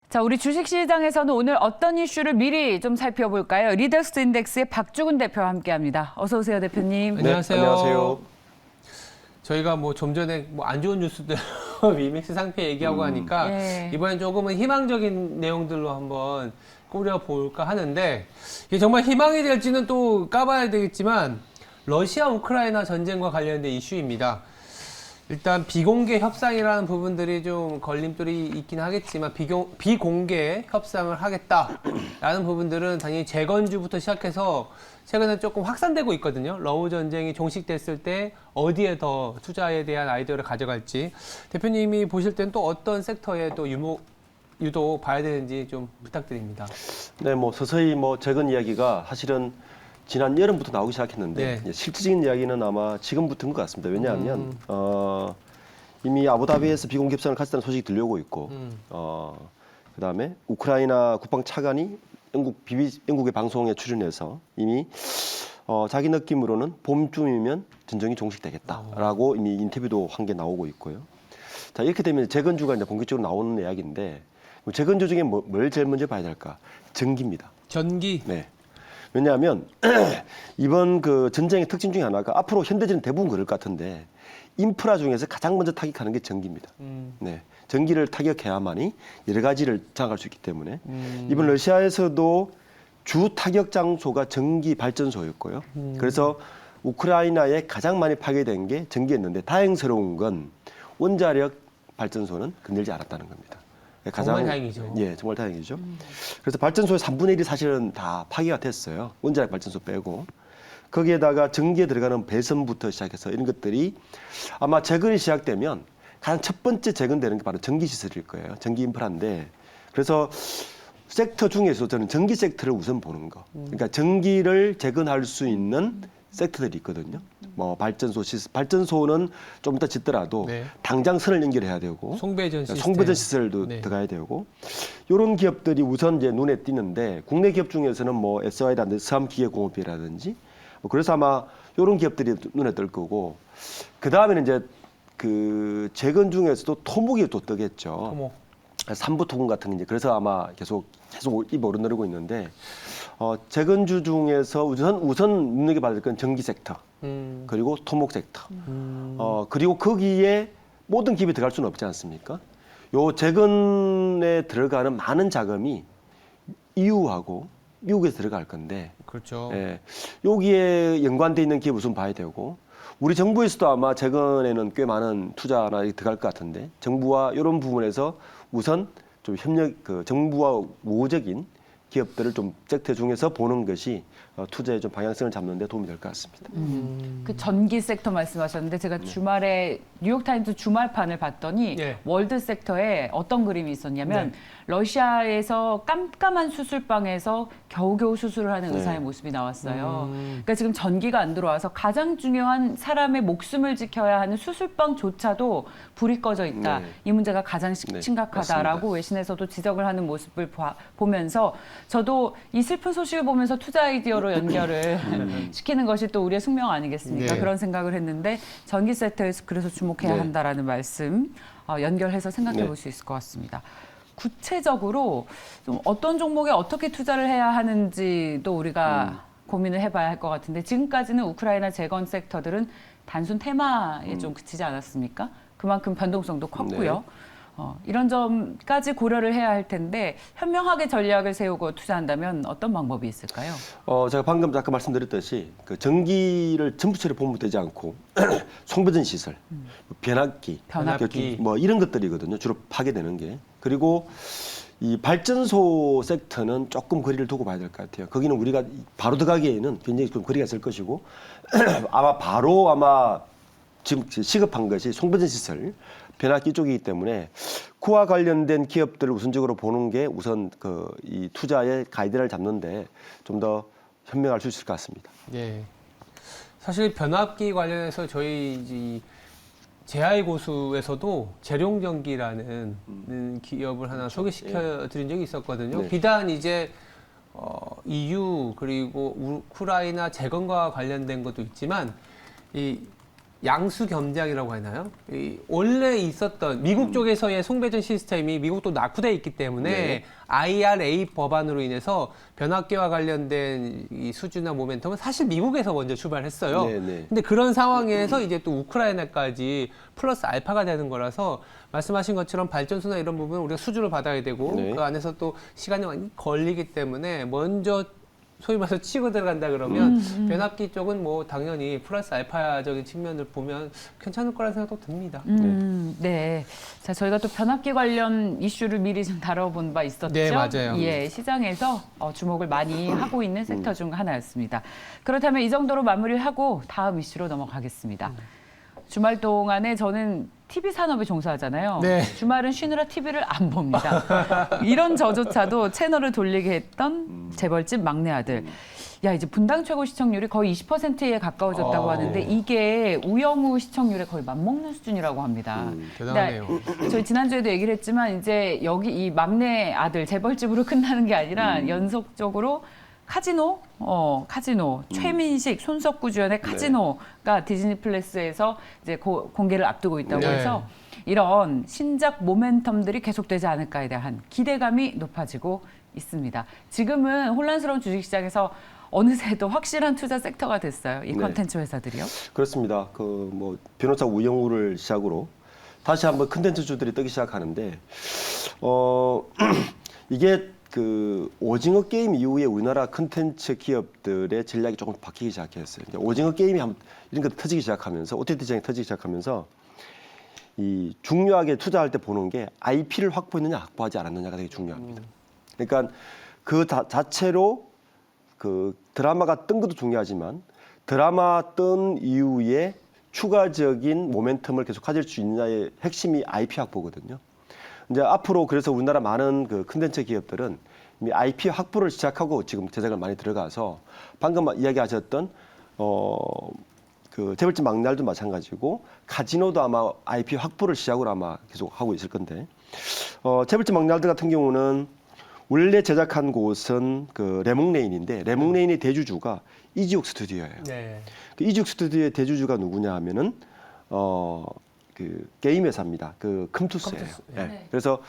자, 우리 주식시장에서는 오늘 어떤 이슈를 미리 좀 살펴볼까요? 리더스 인덱스의 박주근 대표와 함께합니다. 어서 오세요, 대표님. 네, 안녕하세요. 안녕하세요. 저희가 뭐 좀 전에 뭐 안 좋은 뉴스들 위믹스 상패 얘기하고 하니까 예. 이번엔 조금은 희망적인 내용들로 한번 꾸려볼까 하는데 이게 정말 희망이 될지는 또 까봐야 되겠지만 러시아 우크라이나 전쟁과 관련된 이슈입니다. 일단 비공개 협상이라는 부분들이 좀 걸림돌이 있긴 하겠지만 비공개 협상을 하겠다라는 부분들은 당연히 재건주부터 시작해서 최근에 조금 확산되고 있거든요. 러우 전쟁이 종식됐을 때 어디에 더 투자에 대한 아이디어를 가져갈지 대표님이 보실 땐 또 어떤 섹터에 또 유독 봐야 되는지 좀 부탁드립니다. 네, 뭐 서서히 뭐 재건 이야기가 사실은 지난 여름부터 나오기 시작했는데 네. 실질적인 이야기는 아마 지금부터인 것 같습니다. 왜냐하면 이미 아부다비에서 비공개 협상을 같이 소식이 들려오고 있고 그다음에 우크라이나 국방 차관이 영국의 방송에 출연해서 이미 자기 느낌으로는 봄쯤이면 전쟁이 종식되겠다라고 이미 인터뷰도 한 게 나오고 있고요. 자, 이렇게 되면 재건주가 이제 본격적으로 나오는 이야기인데 재건주 중에 뭘 제일 먼저 봐야 될까? 전기입니다. 전기. 네. 왜냐하면 이번 그 전쟁의 특징 중에 하나가 앞으로 현대전은 대부분 그럴 것 같은데 인프라 중에서 가장 먼저 타격하는 게 전기입니다. 네. 전기를 타격해야만이 여러 가지를 장악할 수 있기 때문에 이번 러시아에서도 주 타격 장소가 전기 발전소였고요. 그래서 우크라이나에 가장 많이 파괴된 게 전기였는데 다행스러운 건 원자력 발전소는 건들지 않았다는 겁니다. 정말 다행이죠. 예, 정말 다행이죠. 그래서 발전소의 3분의 1이 사실은 다 파괴가 됐어요. 원자력 발전소 빼고. 거기에다가 전기에 들어가는 배선부터 시작해서 이런 것들이 아마 재건이 시작되면 가장 첫 번째 재건되는 게 바로 전기 시설일 거예요. 전기 인프라인데. 그래서 섹터 중에서 저는 전기 섹터를 우선 보는 거. 그러니까 전기를 재건할 수 있는 섹터들이 있거든요. 뭐 발전소는 좀 이따 짓더라도 네. 당장 선을 연결해야 되고 송배전 시스템. 송배전 시설도 네. 들어가야 되고 이런 기업들이 우선 이제 눈에 띄는데 국내 기업 중에서는 뭐 SY라든지 서암기계공업이라든지 뭐 그래서 아마 이런 기업들이 눈에 뜰 거고 그 다음에는 이제 그 재건 중에서도 토목이 또 뜨겠죠. 토목. 삼부토금 같은 게 이제 그래서 아마 계속 입 오르내리고 있는데 재건주 중에서 우선 눈여겨봐야 될 건 전기 섹터 그리고 토목 섹터 그리고 거기에 모든 기업이 들어갈 수는 없지 않습니까? 요 재건에 들어가는 많은 자금이 EU하고 미국에서 들어갈 건데 그렇죠. 예, 여기에 연관돼 있는 기업 우선 봐야 되고 우리 정부에서도 아마 재건에는 꽤 많은 투자나 들어갈 것 같은데 정부와 이런 부분에서 우선 좀 정부와 우호적인 기업들을 좀 섹터 중에서 보는 것이 투자의 좀 방향성을 잡는 데 도움이 될 것 같습니다. 그 전기 섹터 말씀하셨는데 제가 주말에 뉴욕타임스 주말판을 봤더니 예. 월드 섹터에 어떤 그림이 있었냐면 러시아에서 깜깜한 수술방에서 겨우겨우 수술을 하는 의사의 모습이 나왔어요. 그러니까 지금 전기가 안 들어와서 가장 중요한 사람의 목숨을 지켜야 하는 수술방조차도 불이 꺼져 있다. 네. 이 문제가 가장 네, 심각하다라고 맞습니다. 외신에서도 지적을 하는 모습을 보면서 저도 이 슬픈 소식을 보면서 투자 아이디어로 연결을 시키는 것이 또 우리의 숙명 아니겠습니까? 네. 그런 생각을 했는데 전기 섹터에서 그래서 주목해야 네. 한다라는 말씀 연결해서 생각해 볼 수 있을 것 같습니다. 구체적으로 좀 어떤 종목에 어떻게 투자를 해야 하는지도 우리가 고민을 해봐야 할 것 같은데 지금까지는 우크라이나 재건 섹터들은 단순 테마에 좀 그치지 않았습니까? 그만큼 변동성도 컸고요. 이런 점까지 고려를 해야 할 텐데 현명하게 전략을 세우고 투자한다면 어떤 방법이 있을까요? 제가 방금 잠깐 말씀드렸듯이 그 전기를 전부처럼 보면 되지 않고 송배전 시설, 변압기, 뭐 이런 것들이거든요. 주로 파괴되는 게. 그리고 이 발전소 섹터는 조금 거리를 두고 봐야 될 것 같아요. 거기는 우리가 바로 들어가기에는 굉장히 좀 거리가 있을 것이고 아마 지금 시급한 것이 송배전 시설, 변압기 쪽이기 때문에 그와 관련된 기업들을 우선적으로 보는 게 우선 이 투자의 가이드를 잡는데 좀 더 현명할 수 있을 것 같습니다. 예. 사실 변압기 관련해서 저희 이 제아이 고수에서도 재룡전기라는 기업을 하나 소개시켜 드린 적이 있었거든요. 네. 비단 이제 EU 그리고 우크라이나 재건과 관련된 것도 있지만 이 양수 겸장이라고 하나요? 원래 있었던 미국 쪽에서의 송배전 시스템이 미국도 낙후돼 있기 때문에 네. IRA 법안으로 인해서 변압기와 관련된 이 수주나 모멘텀은 사실 미국에서 먼저 출발했어요. 네, 네. 근데 그런 상황에서 이제 또 우크라이나까지 플러스 알파가 되는 거라서 말씀하신 것처럼 발전소나 이런 부분은 우리가 수주를 받아야 되고 네. 그 안에서 또 시간이 많이 걸리기 때문에 먼저 소위 말해서 치고 들어간다 그러면 변압기 쪽은 뭐 당연히 플러스 알파적인 측면을 보면 괜찮을 거라는 생각도 듭니다. 네. 자, 저희가 또 변압기 관련 이슈를 미리 좀 다뤄본 바 있었죠. 네, 맞아요. 예, 시장에서 주목을 많이 하고 있는 섹터 중 하나였습니다. 그렇다면 이 정도로 마무리를 하고 다음 이슈로 넘어가겠습니다. 주말 동안에 저는 TV 산업에 종사하잖아요. 네. 주말은 쉬느라 TV를 안 봅니다. 이런 저조차도 채널을 돌리게 했던 재벌집 막내 아들. 야, 이제 분당 최고 시청률이 거의 20%에 가까워졌다고 하는데 이게 우영우 시청률에 거의 맞먹는 수준이라고 합니다. 대단하네요. 근데 저희 지난주에도 얘기를 했지만 이제 여기 이 막내 아들 재벌집으로 끝나는 게 아니라 연속적으로 카지노, 최민식, 손석구 주연의 카지노가 디즈니 플러스에서 이제 공개를 앞두고 있다고 네. 해서 이런 신작 모멘텀들이 계속되지 않을까에 대한 기대감이 높아지고 있습니다. 지금은 혼란스러운 주식시장에서 어느새도 확실한 투자 섹터가 됐어요. 이 네. 컨텐츠 회사들이요. 그렇습니다. 그 뭐 변호사 우영우를 시작으로 다시 한번 컨텐츠주들이 뜨기 시작하는데 이게 그 오징어 게임 이후에 우리나라 컨텐츠 기업들의 전략이 조금 바뀌기 시작했어요. 그러니까 오징어 게임이 이런 것 터지기 시작하면서 OTT 시장이 터지기 시작하면서 이 중요하게 투자할 때 보는 게 IP를 확보했느냐 확보하지 않았느냐가 되게 중요합니다. 그러니까 그 자체로 그 드라마가 뜬 것도 중요하지만 드라마 뜬 이후에 추가적인 모멘텀을 계속 가질 수 있느냐의 핵심이 IP 확보거든요. 이제 앞으로 그래서 우리나라 많은 그 컨텐츠 기업들은 이미 IP 확보를 시작하고 지금 제작을 많이 들어가서 방금 이야기하셨던 그 재벌집 막날도 마찬가지고 카지노도 아마 IP 확보를 시작으로 아마 계속 하고 있을 건데 재벌집 막날들 같은 경우는 원래 제작한 곳은 그 레몽레인인데 레몽레인의 대주주가 이지옥 스튜디오예요. 네. 그 이지옥 스튜디오의 대주주가 누구냐 하면은 그 게임 회사입니다. 그 컴투스예요. 컴투스. 네. 네. 그래서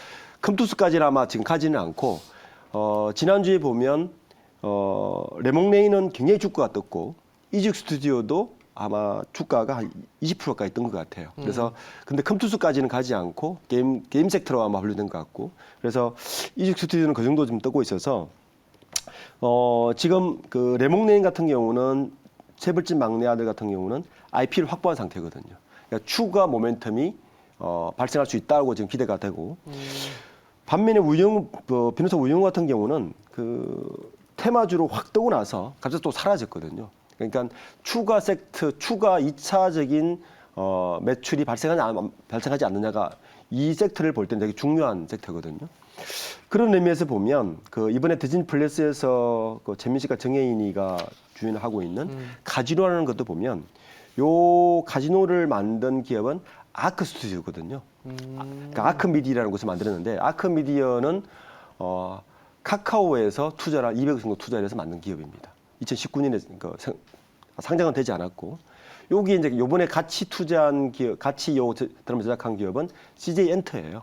컴투스까지는 아마 지금 가지는 않고 지난주에 보면 레몽레인은 굉장히 주가가 떴고 이지옥 스튜디오도 아마 주가가 한 20%까지 뜬 것 같아요. 그래서 근데 컴투스까지는 가지 않고 게임 섹터로 아마 분류된 것 같고 그래서 이지옥 스튜디오는 그 정도 좀 뜨고 있어서 지금 그 레몽레인 같은 경우는 재벌집 막내 아들 같은 경우는 IP를 확보한 상태거든요. 그러니까 추가 모멘텀이 발생할 수 있다고 지금 기대가 되고 반면에 변호사 우영우 같은 경우는 그 테마주로 확 뜨고 나서 갑자기 또 사라졌거든요. 그러니까 추가 섹터, 추가 2차적인 매출이 발생하지 않느냐가 이 섹터를 볼 때는 되게 중요한 섹터거든요. 그런 의미에서 보면 그 이번에 디즈니 플러스에서 그 최민식과 정혜인이가 주연을 하고 있는 카지노라는 것도 보면 요 카지노를 만든 기업은 아크 스튜디오거든요. 그러니까 아크미디어라는 곳을 만들었는데 아크미디어는 카카오에서 투자를 한 200억 정도 투자를 해서 만든 기업입니다. 2019년에 상장은 되지 않았고 여기 이제 요번에 같이 투자한 기업, 같이 요 드라마 제작한 기업은 CJ 엔터예요.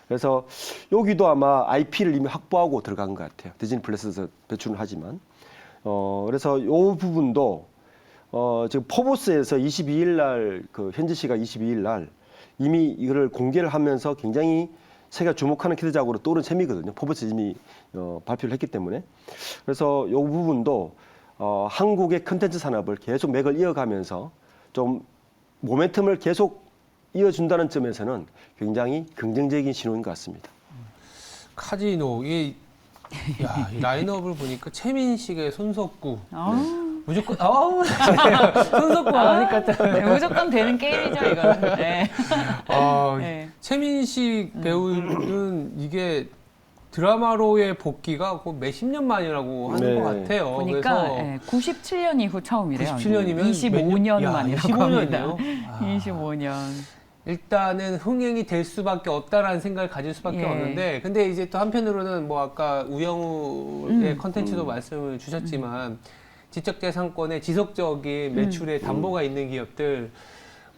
그래서 여기도 아마 IP를 이미 확보하고 들어간 것 같아요. 디즈니 플러스에서 배출은 하지만 그래서 요 부분도 지금 포브스에서 22일 날 그 현지 시각 22일 날 이미 이거를 공개를 하면서 굉장히 세계가 주목하는 키드작으로 떠오른 셈이거든요. 포브스 이미 발표를 했기 때문에 그래서 이 부분도 한국의 컨텐츠 산업을 계속 맥을 이어가면서 좀 모멘텀을 계속 이어준다는 점에서는 굉장히 긍정적인 신호인 것 같습니다. 카지노 이 라인업을 보니까 최민식의 손석구 무조건 손석구 하니까 네, 무조건 되는 게임이죠, 이거는. 네. 네. 최민식 배우는 이게 드라마로의 복귀가 곧 몇십 년 만이라고 하는 것 같아요. 보니까 그래서 네, 97년 이후 처음이래요. 97년이면 25년 만이라고 합니다. 25년이요? 25년. 일단은 흥행이 될 수밖에 없다라는 생각을 가질 수밖에 없는데 근데 이제 또 한편으로는 뭐 아까 우영우의 컨텐츠도 말씀을 주셨지만 지적재산권의 지속적인 매출의 담보가 있는 기업들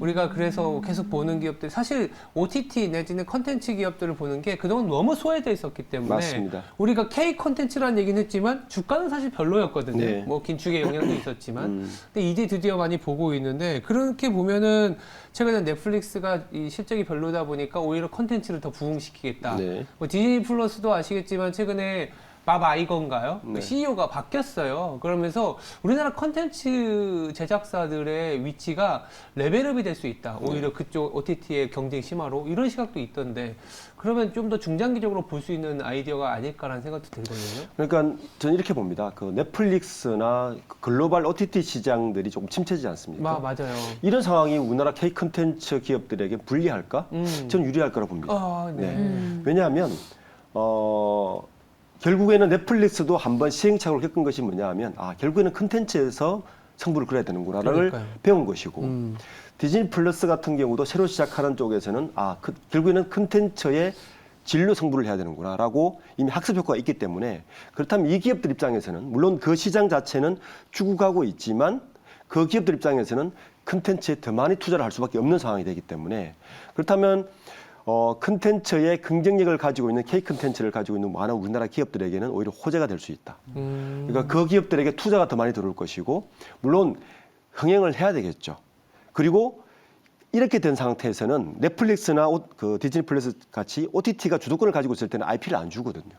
우리가 그래서 계속 보는 기업들 사실 OTT 내지는 컨텐츠 기업들을 보는 게 그동안 너무 소외돼 있었기 때문에 맞습니다. 우리가 K 컨텐츠라는 얘기는 했지만 주가는 사실 별로였거든요. 네. 뭐 긴축의 영향도 있었지만 근데 이제 드디어 많이 보고 있는데 그렇게 보면은 최근에 넷플릭스가 이 실적이 별로다 보니까 오히려 컨텐츠를 더 부흥시키겠다. 네. 뭐 디즈니 플러스도 아시겠지만 최근에 밥 아이건가요? 네. 그 CEO가 바뀌었어요. 그러면서 우리나라 컨텐츠 제작사들의 위치가 레벨업이 될 수 있다. 오히려 그쪽 OTT의 경쟁 심화로 이런 시각도 있던데 그러면 좀 더 중장기적으로 볼 수 있는 아이디어가 아닐까라는 생각도 들거든요. 그러니까 저는 이렇게 봅니다. 그 넷플릭스나 글로벌 OTT 시장들이 조금 침체되지 않습니까? 맞아요. 이런 상황이 우리나라 K 컨텐츠 기업들에게 불리할까? 저는 유리할 거라고 봅니다. 아, 네. 왜냐하면 결국에는 넷플릭스도 한번 시행착오를 겪은 것이 뭐냐 하면 결국에는 컨텐츠에서 승부를 걸어야 되는구나를 그러니까요. 배운 것이고 디즈니 플러스 같은 경우도 새로 시작하는 쪽에서는 결국에는 컨텐츠의 진로 승부를 해야 되는구나라고 이미 학습 효과가 있기 때문에 그렇다면 이 기업들 입장에서는 물론 그 시장 자체는 죽어가고 있지만 그 기업들 입장에서는 컨텐츠에 더 많이 투자를 할 수밖에 없는 상황이 되기 때문에 그렇다면 컨텐츠의 긍정력을 가지고 있는 K 컨텐츠를 가지고 있는 많은 우리나라 기업들에게는 오히려 호재가 될 수 있다. 그러니까 그 기업들에게 투자가 더 많이 들어올 것이고 물론 흥행을 해야 되겠죠. 그리고 이렇게 된 상태에서는 넷플릭스나 그 디즈니 플러스 같이 OTT가 주도권을 가지고 있을 때는 IP를 안 주거든요.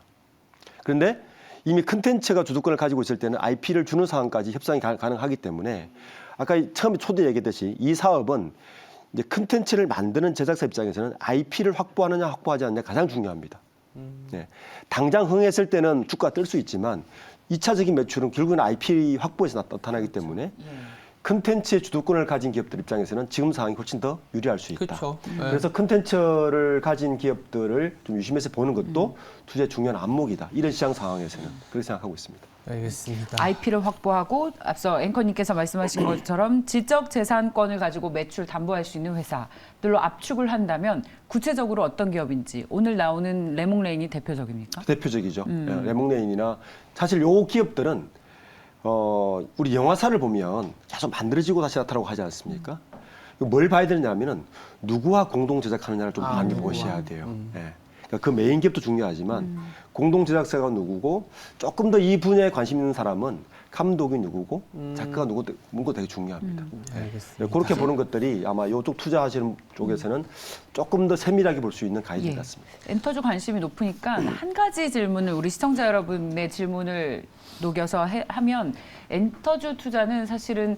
그런데 이미 컨텐츠가 주도권을 가지고 있을 때는 IP를 주는 상황까지 협상이 가능하기 때문에 아까 처음에 초대 얘기했듯이 이 사업은 이제 컨텐츠를 만드는 제작사 입장에서는 IP를 확보하느냐 확보하지 않느냐 가장 중요합니다. 네. 당장 흥했을 때는 주가가 뜰 수 있지만 2차적인 매출은 결국은 IP 확보에서 나타나기 때문에 컨텐츠의 주도권을 가진 기업들 입장에서는 지금 상황이 훨씬 더 유리할 수 있다. 그렇죠. 그래서 컨텐츠를 가진 기업들을 좀 유심해서 보는 것도 투자의 중요한 안목이다. 이런 시장 상황에서는 그렇게 생각하고 있습니다. 알겠습니다. IP를 확보하고 앞서 앵커님께서 말씀하신 것처럼 지적 재산권을 가지고 매출 담보할 수 있는 회사들로 압축을 한다면 구체적으로 어떤 기업인지 오늘 나오는 레몽레인이 대표적입니까? 대표적이죠. 레몽레인이나 사실 요 기업들은 우리 영화사를 보면 계속 만들어지고 다시 나타나고 하지 않습니까? 뭘 봐야 되느냐면은 누구와 공동 제작하느냐를 좀 많이 보셔야 돼요. 예. 그러니까 그 메인 기업도 중요하지만 공동 제작사가 누구고 조금 더 이 분야에 관심 있는 사람은 감독이 누구고 작가가 누구고 되게 중요합니다. 알겠습니다. 그렇게 보는 것들이 아마 이쪽 투자하시는 쪽에서는 조금 더 세밀하게 볼 수 있는 가이드 같습니다. 엔터주 관심이 높으니까 한 가지 질문을 우리 시청자 여러분의 질문을 녹여서 하면 엔터주 투자는 사실은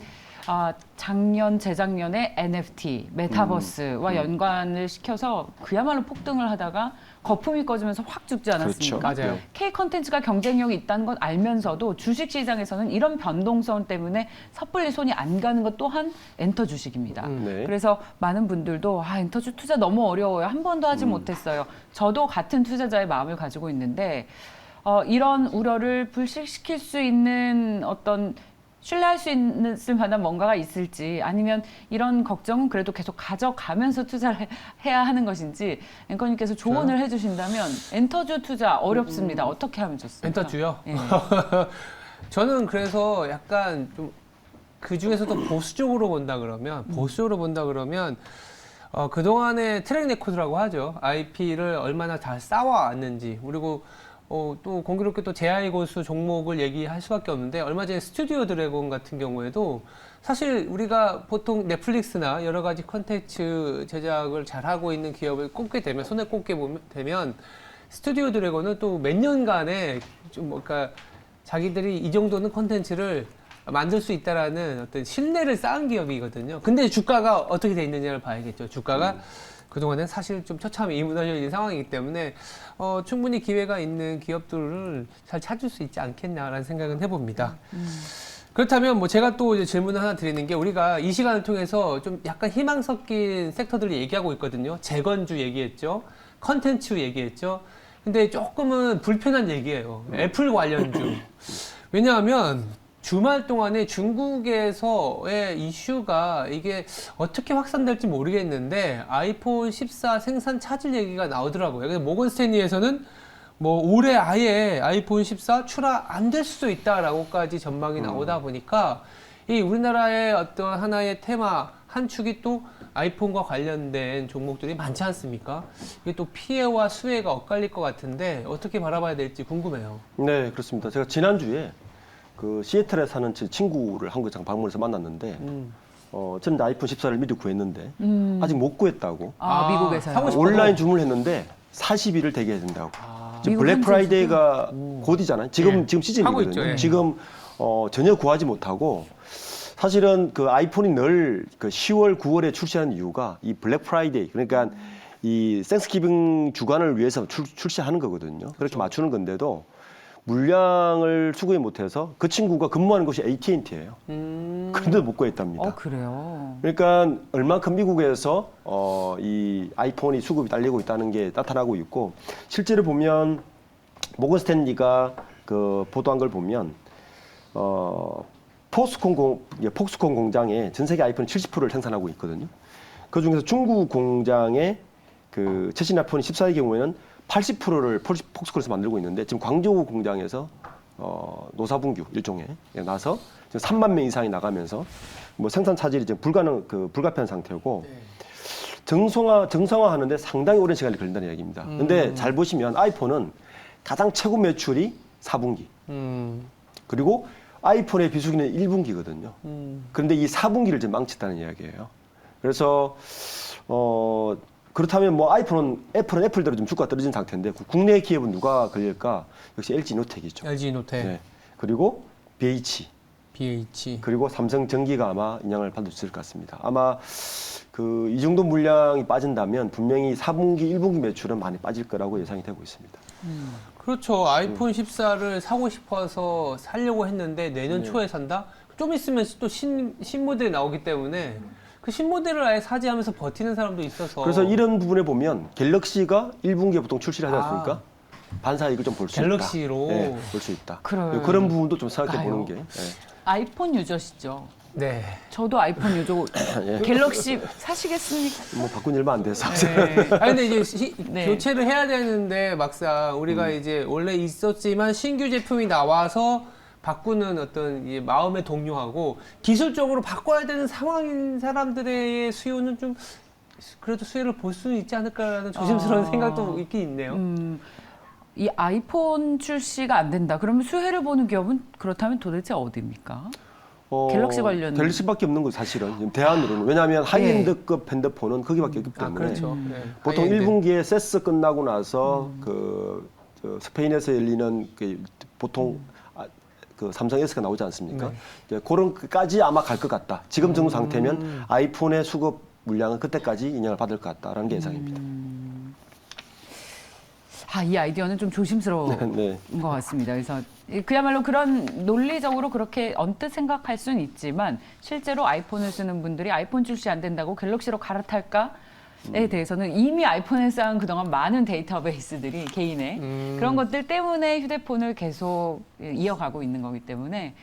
작년, 재작년에 NFT, 메타버스와 연관을 시켜서 그야말로 폭등을 하다가 거품이 꺼지면서 확 죽지 않았습니까? 그렇죠. 맞아요. K 컨텐츠가 경쟁력이 있다는 건 알면서도 주식시장에서는 이런 변동성 때문에 섣불리 손이 안 가는 것 또한 엔터 주식입니다. 네. 그래서 많은 분들도 엔터주 투자 너무 어려워요. 한 번도 하지 못했어요. 저도 같은 투자자의 마음을 가지고 있는데 이런 우려를 불식시킬 수 있는 어떤 신뢰할 수 있을 만한 뭔가가 있을지 아니면 이런 걱정은 그래도 계속 가져가면서 투자를 해야 하는 것인지 앵커님께서 조언을 해주신다면 엔터주 투자 어렵습니다. 어떻게 하면 좋습니까? 엔터주요? 예. 저는 그래서 약간 좀 그 중에서도 보수적으로 본다 그러면 그동안의 트랙 레코드라고 하죠. IP를 얼마나 잘 쌓아왔는지 그리고 또 공교롭게 또 제아이 고수 종목을 얘기할 수밖에 없는데 얼마 전에 스튜디오 드래곤 같은 경우에도 사실 우리가 보통 넷플릭스나 여러 가지 컨텐츠 제작을 잘하고 있는 기업을 꼽게 되면 손에 꼽게 되면 스튜디오 드래곤은 또 몇 년간에 좀 뭔가 자기들이 이 정도는 컨텐츠를 만들 수 있다라는 어떤 신뢰를 쌓은 기업이거든요. 근데 주가가 어떻게 돼 있느냐를 봐야겠죠. 주가가 그동안은 사실 좀 처참히 무너져 있는 상황이기 때문에 충분히 기회가 있는 기업들을 잘 찾을 수 있지 않겠냐라는 생각은 해봅니다. 그렇다면 뭐 제가 또 이제 질문을 하나 드리는 게 우리가 이 시간을 통해서 좀 약간 희망 섞인 섹터들을 얘기하고 있거든요. 재건주 얘기했죠. 컨텐츠 얘기했죠. 근데 조금은 불편한 얘기예요. 애플 관련주. 왜냐하면 주말 동안에 중국에서의 이슈가 이게 어떻게 확산될지 모르겠는데 아이폰 14 생산 차질 얘기가 나오더라고요. 그래서 모건 스탠리에서는 뭐 올해 아예 아이폰 14 출하 안 될 수도 있다라고까지 전망이 나오다 보니까 이 우리나라의 어떤 하나의 테마, 한 축이 또 아이폰과 관련된 종목들이 많지 않습니까? 이게 또 피해와 수혜가 엇갈릴 것 같은데 어떻게 바라봐야 될지 궁금해요. 네, 그렇습니다. 제가 지난주에 그 시애틀에 사는 제 친구를 한국에 잠깐 방문해서 만났는데 저는 아이폰 14를 미리 구했는데 아직 못 구했다고. 미국에서요. 사고 싶어도. 온라인 주문을 했는데 40일을 대기해야 된다고. 지금 미국 블랙 현지 프라이데이가 곧이잖아요. 지금 하고 시즌이거든요. 있죠, 예. 지금 전혀 구하지 못하고 사실은 그 아이폰이 늘 그 10월, 9월에 출시하는 이유가 이 블랙 프라이데이 그러니까 이 땡스기빙 주간을 위해서 출시하는 거거든요. 그렇게 맞추는 건데도 물량을 수급이 못해서 그 친구가 근무하는 곳이 AT&T예요. 그런데도 못 구했답니다. 그래요. 그러니까 얼만큼 미국에서 이 아이폰이 수급이 딸리고 있다는 게 나타나고 있고 실제로 보면 모건 스탠리가 그 보도한 걸 보면 폭스콘 공장에 전 세계 아이폰 70%를 생산하고 있거든요. 그 중에서 중국 공장에 그 최신 아이폰 14의 경우에는 80%를 폭스콘에서 만들고 있는데 지금 광저우 공장에서 노사분규 일종의 나서 지금 3만 명 이상이 나가면서 뭐 생산 차질이 지금 불가피한 상태고 정상화하는데 상당히 오랜 시간이 걸린다는 이야기입니다. 근데 잘 보시면 아이폰은 가장 최고 매출이 4분기 그리고 아이폰의 비수기는 1분기거든요. 그런데 이 4분기를 지금 망쳤다는 이야기예요. 그래서 그렇다면 뭐 애플은 애플대로 좀 주가가 떨어진 상태인데 국내 기업은 누가 걸릴까? 역시 LG노텍이죠. LG노텍, 네. 그리고 BH BH. 그리고 삼성전기가 아마 영향을 받을 수 있을 것 같습니다. 아마 그 이 정도 물량이 빠진다면 분명히 4분기, 1분기 매출은 많이 빠질 거라고 예상이 되고 있습니다. 그렇죠. 아이폰 14를 사고 싶어서 사려고 했는데 내년 초에 산다? 좀 있으면 또 신모델이 나오기 때문에 그 신모델을 아예 사지 하면서 버티는 사람도 있어서. 그래서 이런 부분에 보면 갤럭시가 1분기에 보통 출시를 하지 않습니까? 반사이익을 좀 볼 수 있다. 갤럭시로. 네, 볼 수 있다. 그런 부분도 좀 생각해 보는 게. 네. 아이폰 유저시죠? 네. 저도 아이폰 유저. 예. 갤럭시 사시겠습니까? 뭐 바꾼 지 얼마 안 돼서. 네. 아니 근데 이제 네. 교체를 해야 되는데 막상 우리가 이제 원래 있었지만 신규 제품이 나와서 바꾸는 어떤 이 마음의 동요하고 기술적으로 바꿔야 되는 상황인 사람들의 수요는 좀 그래도 수혜를 볼 수는 있지 않을까라는 조심스러운 생각도 있긴 있네요. 이 아이폰 출시가 안 된다. 그러면 수혜를 보는 기업은 그렇다면 도대체 어디입니까? 갤럭시 관련. 갤럭시밖에 없는 거 사실은 지금 대안으로는. 왜냐하면 하이엔드급 핸드폰은 거기밖에 없기 때문에. 그렇죠. 보통 하이엔드. 1분기에 세스 끝나고 나서 저 스페인에서 열리는 보통 그 삼성 S가 나오지 않습니까? 이제 그런까지 아마 갈 것 같다. 지금 정도 상태면 아이폰의 수급 물량은 그때까지 인양을 받을 것 같다라는 게 예상입니다. 이 아이디어는 좀 조심스러운 네. 것 같습니다. 그래서 그야말로 그런 논리적으로 그렇게 언뜻 생각할 수는 있지만 실제로 아이폰을 쓰는 분들이 아이폰 출시 안 된다고 갤럭시로 갈아탈까에 대해서는 이미 아이폰에 쌓은 그동안 많은 데이터베이스들이 개인의 그런 것들 때문에 휴대폰을 계속 이어가고 있는 거기 때문에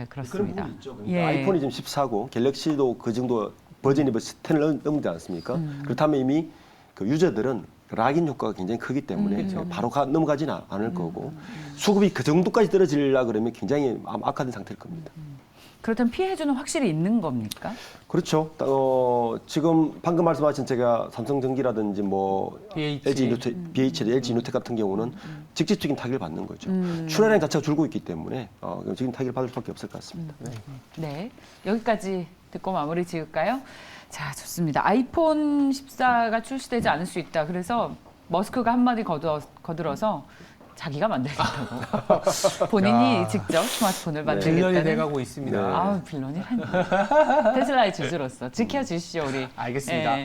그렇습니다. 그런 부분이 있죠. 그러니까 아이폰이 지금 14고 갤럭시도 그 정도 버전이 10을 넘지 않습니까? 그렇다면 이미 그 유저들은 락인 효과가 굉장히 크기 때문에 바로 넘어가지는 않을 거고 수급이 그 정도까지 떨어지려고 그러면 굉장히 악화된 상태일 겁니다. 그렇다면 피해주는 확실히 있는 겁니까? 그렇죠. 지금 방금 말씀하신 제가 삼성전기라든지 뭐 BH, LG노텍 같은 경우는 직접적인 타격을 받는 거죠. 출하량 자체가 줄고 있기 때문에 지금 타격을 받을 수밖에 없을 것 같습니다. 네, 여기까지 듣고 마무리 지을까요? 자, 좋습니다. 아이폰 14가 출시되지 않을 수 있다. 그래서 머스크가 한마디 거들어서 자기가 만들겠다고. 본인이 직접 스마트폰을 만들겠다는. 빌런이 돼가고 있습니다. 아우, 빌런이라니. 테슬라의 주주로서 지켜주시죠, 우리. 알겠습니다.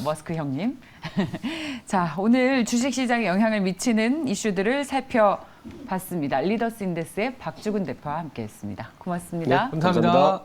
머스크 형님. 자, 오늘 주식시장에 영향을 미치는 이슈들을 살펴봤습니다. 리더스 인데스의 박주근 대표와 함께했습니다. 고맙습니다. 감사합니다.